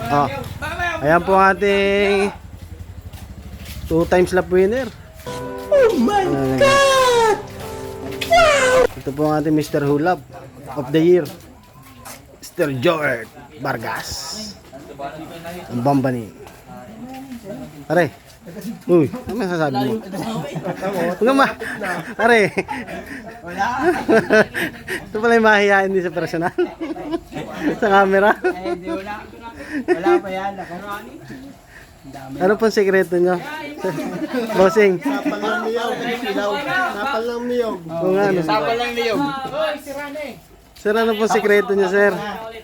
Oh. Ayan po ang ating 2 times lap winner. Oh my God! Ito po ang ating Mr. Hulab of the year, Mr. George Vargas. Ang bambani. Pare. Uy, ano masasabi mo? Huwag ma. Pare. Ito pala yung mahihain din sa personal. Sa camera. Wala pa yan. Ano pong sekreto nyo? Bossing. Sapal lang niyog. Sapal lang niyog. Kung ano. Sapal lang niyog. Sir, ano pong sekreto nyo, sir?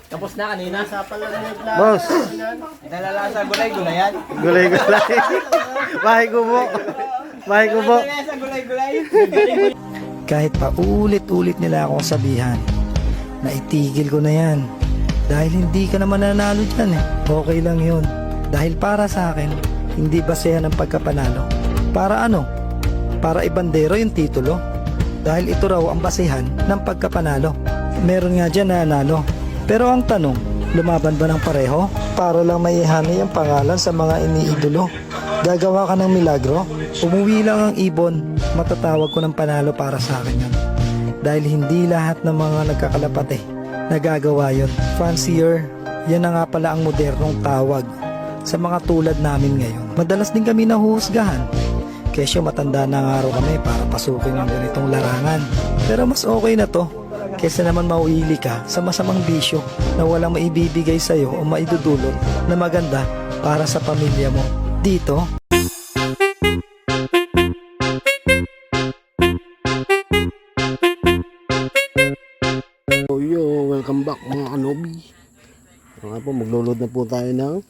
Tapos na kanina. Sapal lang niyog lang. Boss. Nalalasa gulay-gulayan. Gulay-gulay. Bahay kubo. Bahay kubo. Nalalasa gulay-gulay. Kahit pa ulit-ulit nila akong sabihan na itigil ko na yan. Dahil hindi ka naman nanalo dyan eh. Okay lang yun. Dahil para sa akin, hindi basehan ang pagkapanalo. Para ano? Para ibandero yung titulo. Dahil ito raw ang basehan ng pagkapanalo. Meron nga dyan na nanalo. Pero ang tanong, lumaban ba ng pareho? Para lang maihanay ang pangalan sa mga iniidolo. Gagawa ka ng milagro? Umuwi lang ang ibon, matatawag ko ng panalo para sa akin yun. Dahil hindi lahat ng mga nagkakalapat nagagawa yun. Fancier, yan na nga pala ang modernong tawag sa mga tulad namin ngayon. Madalas din kami nahuhusgahan. Kesyo matanda na nga raw kami para pasukin ang ganitong larangan. Pero mas okay na to kesa naman mauili ka sa masamang bisyo na walang maibibigay sa'yo o maidudulot na maganda para sa pamilya mo. Dito, Yo, welcome back mga kanobi. Nga po, maglulod na po tayo ng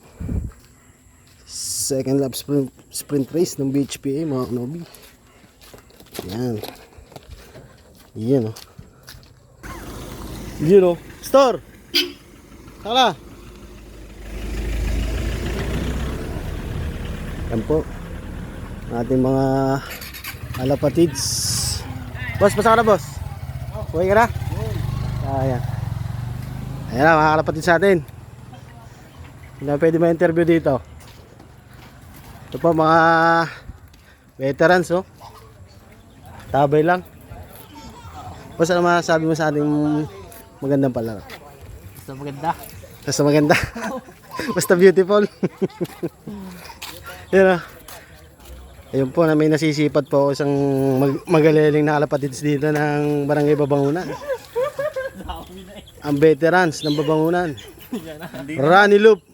second lap sprint race ng BHPA mga kanobi. Yan. Yan o. Yan o. Store! Tara! Yan po. Ating mga alapatids. Boss, pasa ka na boss? Okay ka na? Ayan. Ayan na, mga kalapatid sa atin. Hindi na pwede ma-interview dito. Ito po mga veterans, oh. Tabay lang. Boss, ano masasabi mo sa ating magandang palaro? Basta maganda. Basta maganda. Basta beautiful. Yan, oh. Ayun po na may nasisipat po isang magaliling na kalapatids dito ng Barangay Babangunan. Ang veterans ng Babangunan. Rani Loop.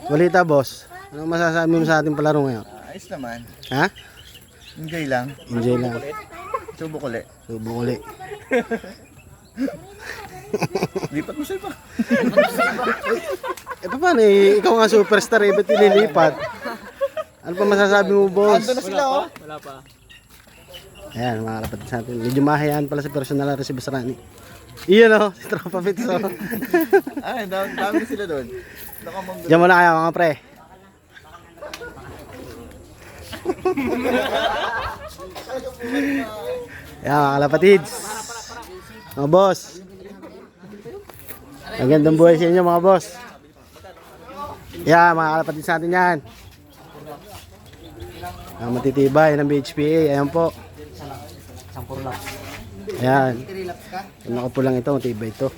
Balita boss. Ano masasabi mo sa ating palaro ngayon? Ayos naman. Ha? Enjoy lang. Enjoy lang. Subok ulit. Subok uli. Lipat mo siya pa. Eh paano eh? Ikaw nga superstar eh. Ba't ililipat? Ano pa masasabi mo boss? Ando na sila oh. Wala pa. Ayan mga kalapatid sa atin. Medyo mahayaan pala sa personal na si Boss Rani. Iyan o. Si Tropa Fits o. Ay, dami na sila doon. Diyan muna kayo mga pre. Ayan mga kalapatids. Mga boss. Magandang buhay sa inyo mga boss. Ayan mga kalapatids sa atin yan. Ang matitibay ng BHPA. Ayan po. Ayan. Nakapo lang ito. Matibay ito.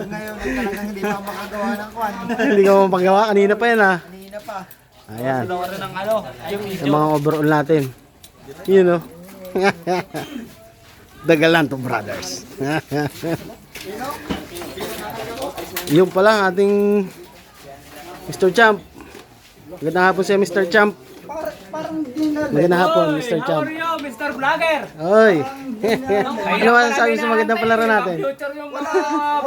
Ngayon, talagang hindi pa makagawa ng kwan. Hindi ka mapagawa. Kanina pa yan ha. Kanina pa. Ayan. Ng ano? Yung mga overall natin. Yun o. The Galanto Brothers. Yung pala ang ating Mr. Champ. Magandang hapon siya Mr. Champ. Magandang hapon Mr. Champ. Mr. Vlogger! Oy. Ano masasabi sa magandang palaro natin? Future yung mga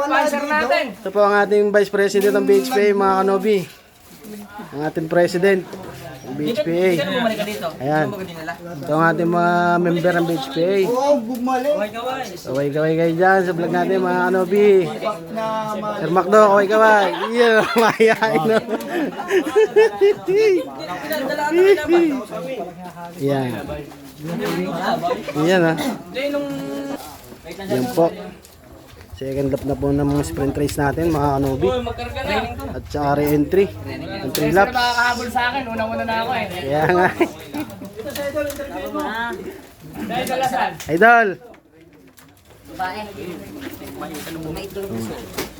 sponsor natin. Ito po ang ating Vice President ng BHPA mga kanobi. Ang ating President ng BHPA. Ayan. Ito ang ating mga member ng BHPA. Kaway-kaway kayo dyan sa vlog natin mga kanobi. Sir Macdo, kaway-kaway. Iyan, mahihain no. Yan. Yan ha. Yan po. Second lap na po ng mga sprint race natin mga kanobi. Uy, magkarga na. At saka re-entry. Ang 3 laps. Nakakahabol sa akin, unang-una na ako eh. Kaya nga. Dahil dalasan. Idol!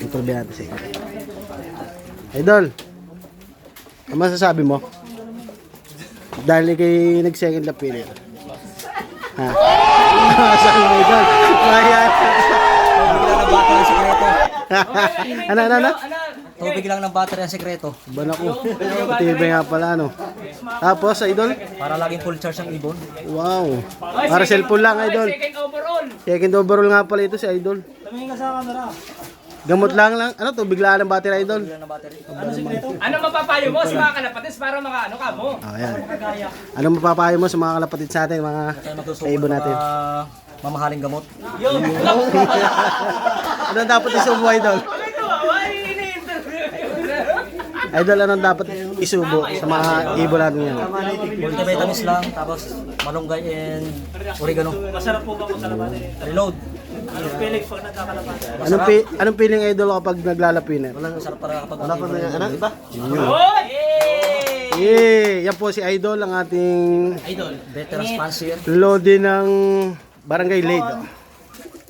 Improve natin siya. Idol! Ano masasabi mo? Dahil kay nag-second lap pinit. Ha? Saan mo idol? Ayan. Ano? Tubig lang ng battery ang sekreto. Bala ko. Matibay nga pala, no? Tapos, idol? Para laging full charge ang ibon. Wow. Para cellphone lang, idol. Second overall. Second overall nga pala ito si idol. Gamot lang. Ano to? Biglaan ng battery, idol. Ano mapapayo mo sa mga kalapatis para makaano ka mo? Ayan. Ano mapapayo mo sa mga kalapatid sa atin, mga Tayo magsusubo kaibo natin? Mamahaling gamot. Anong dapat isubo, idol? Idol, anong dapat isubo sa mga ibo natin yan? Multivitamins lang, tapos malunggay and oregano. Masarap po ba kung salaman? Reload. Anong feeling, idol, kapag naglalapiner? Masarap para kapag Wala pa na yan. Ano? Iba? Yan po si idol, ang ating veteran sponsor. lodi ng Barangay Lade.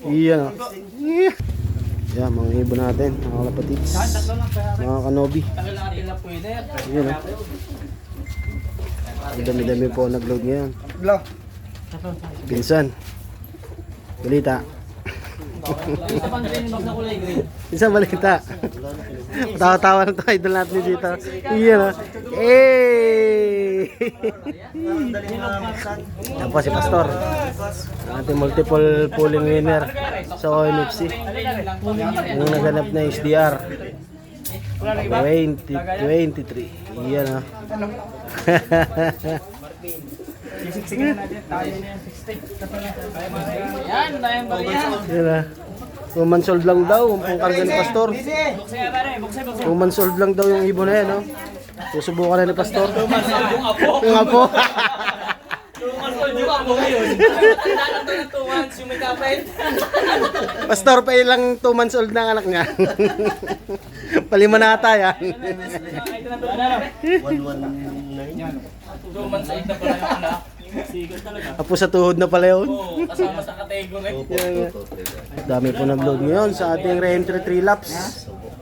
Iyan. Yan, mga ibo natin, mga kalapatids, mga kanobi. Iyan, ang dami-dami po nag-load ngayon. Pinsan. Balita. Isang balita. Tawa-tawa na ito, idol natin dito. Iyan, yan po si Pastor. Ang ating multiple pulling winner sa OMFC. Yung naganap na HDR 2023. Iyan, ha. Yan, tayong balihan. Yan, ha. 2 months old lang daw ang pangkarga ni Pastor. Buksay pare, buksay. 2 months old lang daw yung ibon na yan, no? Susubukan na ni Pastor. Yung apo. Yung apo. Yung apo ngayon. Tandaan to ng 2 months yung may kapit. Pastor pa ilang 2 months old na ang anak niya. Palima na ata yan. 119. 2 months old na pala yung anak. Apo sa tuhod na pala yun. Oo, kasama sa kategory. Dami po nag-load ngayon sa ating re-entry 3 laps.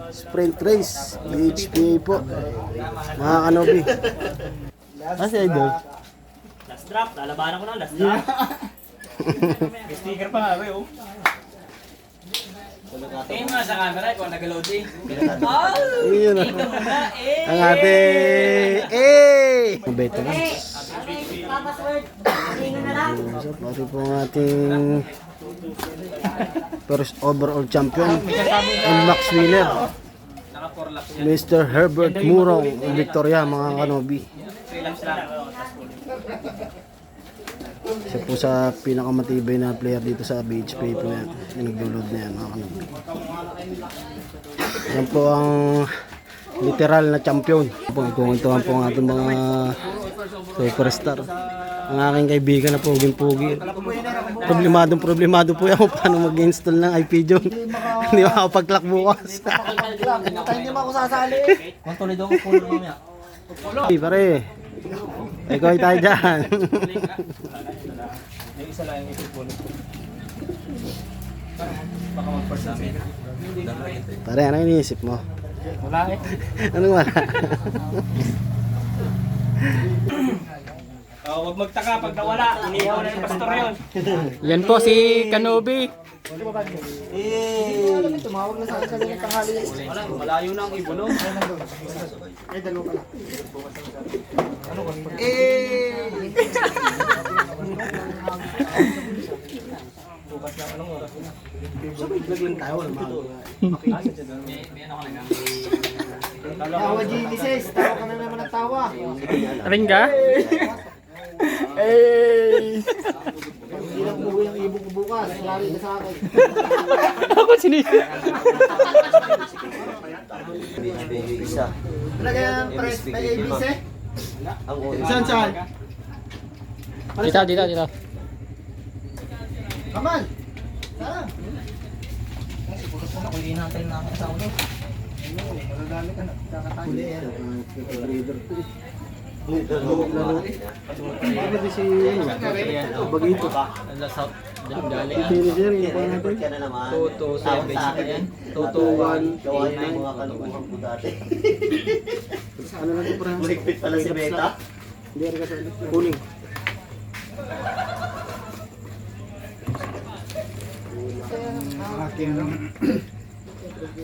Sprint race. BHPA po. Mga kanobi. Si idol. Last drop, lalabanan ko na last drop. May sticker pa nga, oh. Tingin nga sa camera kung nag-load eh. Iyon na. Ang ating Beto na. Pati po ang ating first overall champion and max winner, Mr. Herbert Murong ng Victoria, mga kanobi. Siya po sa pinakamatibay na player dito sa BHP po yan. Yung nag-load na yan, mga kanobi. Yan po ang literal na champion. Pagkukuntuhan po ang ating mga superstar. Ang aking kaibigan na puging-pugi. Problemado po yan kung paano mag-install ng IP dyan. Hindi makapag-clock bukas. Hindi mo ako sasali. Kung tuloy daw ang pulo mamaya. Hey, pare. Ikaw ay tayo dyan. Isa lang yung ipupulot. Baka mag-first namin. Pare, ano iniisip mo? Wala eh. Anong wala? Huwag magtaka pag nawala. Inihaw na yung pastor yun. Yan po si Kanobi. Tumawag na sa akin kanina tanghali. Wala, malayo na ang ibulong. Tawa Genesis. Tawa ka na naman ng tawa. Ring ka? Hindi lang buhay ang ibong ko bukas. Lari ka sa akin. Ako sinisip. Isa. Ano kaya ang press na ABC? Saan? Dito, dito, dito. Kaman! Tara! Putok mo na, kung hinahantay na ako sa ulo. Pwede si Bagito. South Dali. Finisher, yung pa natin. Ka na naman. Toto Tawag sa sa akin yan. yan. Toto 1. Gawa na yung mga kalukuhan ko dati. Ano lang ito, pre? Maligpit pala si Beta. Hindi, rin kasi kuning.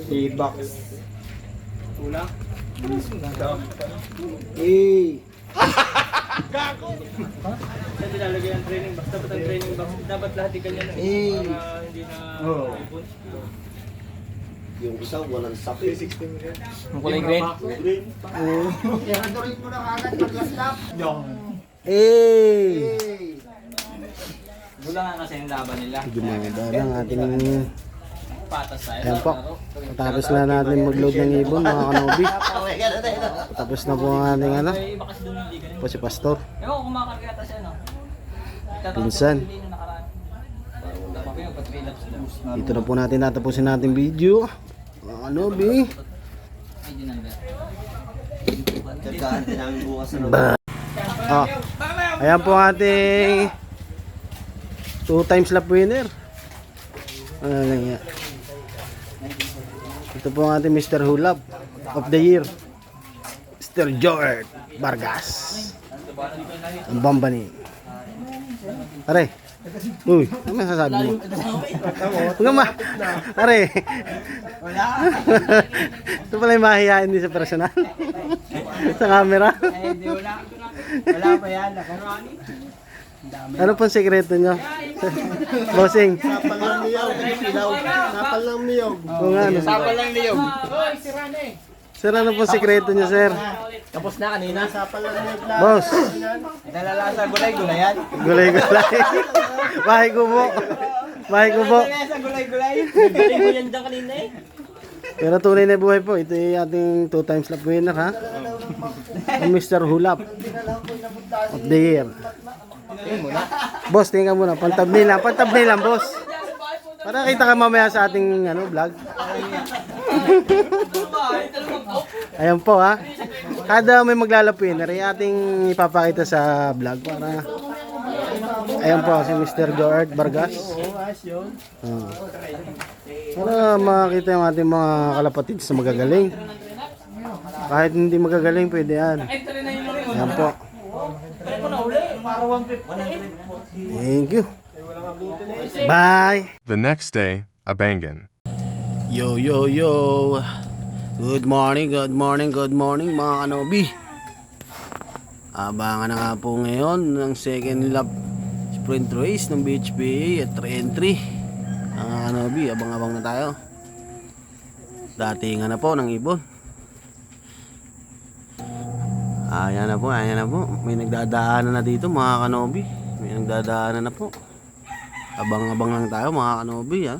Si Box. Eh, Saan nilalagay ang training box? Dapat ang training box, dapat lahat yung ganyan na. Eh. Para hindi na ibon. Yung isa, walang sapi. Ang kulay green. Green. eh. mo na kagad pag-last Wala nga kasi yung laban nila. gumanda ng ating... Patas tayo. Ayan po. Tapos na natin mag-load ng ibon, mga kanobi. Paway ka na tayo. Tapos na po ang ating ano, Iba kasi doon hindi ganun. po si Pastor. Ewan ko kumakarga ata siya, no? Pinsan. Hindi na nakaraan. Tama ba yung pat-relapse na? Dito na po natin natapusin natin video. Mga kanobi. Ay, di number. Tagkaan din namin bukas na Ah, ayan po ang ating 2 times lap winner. Ano lang yan. Ito po ang ating Mr. Hulab of the Year, Mr. George Vargas. Ang bambani. Pare. Uy, ano masasabi mo? Huwag ma. Pare. Ito pala yung mahihain din sa personal. Sa camera. Wala pa yan. Ano pong sekreto nyo? Bossing. Sapal lang niyog. Sapal lang niyog. Kung ano. Sapal lang niyog. Sir, ano pong sekreto nyo, sir? Tapos na kanina. Sapal lang niyog. Boss. Nalalasa gulay-gulay yan. Gulay-gulay. Bahay ko po. Bahay ko po. Sa gulay-gulay. Galing ko yan dyan kanina eh. Pero tunay na buhay po. Ito yung ating 2 times lap winner, ha? Ang Mr. Hulap of the Year. Boss, tingnan muna. Pantabnil lang. Pantabnil lang, boss. Para kita ka mamaya sa ating ano, vlog. Ayan po, ha. Kada may maglalap winner, ay ating ipapakita sa vlog para... Ayan po, si Mr. George Vargas. Oh. Para makita yung ating mga kalapatids na magagaling. Kahit hindi magagaling, pwede yan. Ayan po. Thank you. Bye. The next day, Abangan. Yo, yo, yo. Good morning, good morning, good morning mga kanobi. Abangan na nga po ngayon ng second lap sprint race ng BHPA at 3-3. Mga kanobi, abang-abang na tayo. Datingan na po ng ibon. Ayan na po, ayan na po. May nagdadaanan na dito mga kanobi. May nagdadaanan na po. Abang-abang lang tayo mga kanobi, ha.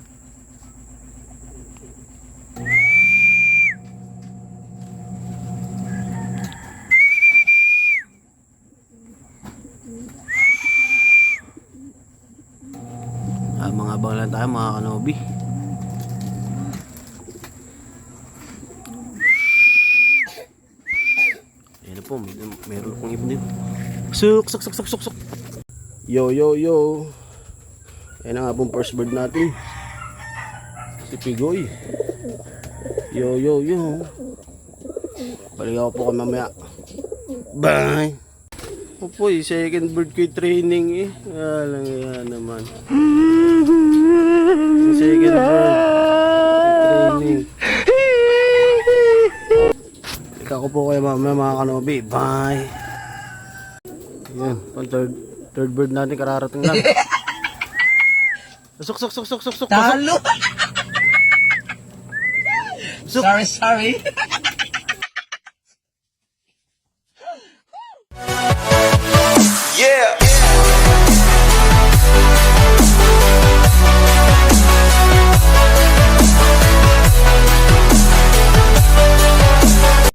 Abang-abang lang tayo mga kanobi. Ayan na po, meron akong ibon dito. Suk, suk, suk, suk, suk, suk. Yo, yo, yo. Ayan na nga pong first bird natin. Si Pigoy. Yo, yo, yo. Balik ako po kayo mamaya. Bye. Opo, second bird ko yung training eh. Alang yan naman. Second bird. Training. Ikaw ko po kayo mamaya mga kanobi. Bye. Yan, pang third bird natin kararating lang. Suk, suk, suk, suk, suk, suk. Talo! Suk. Sorry.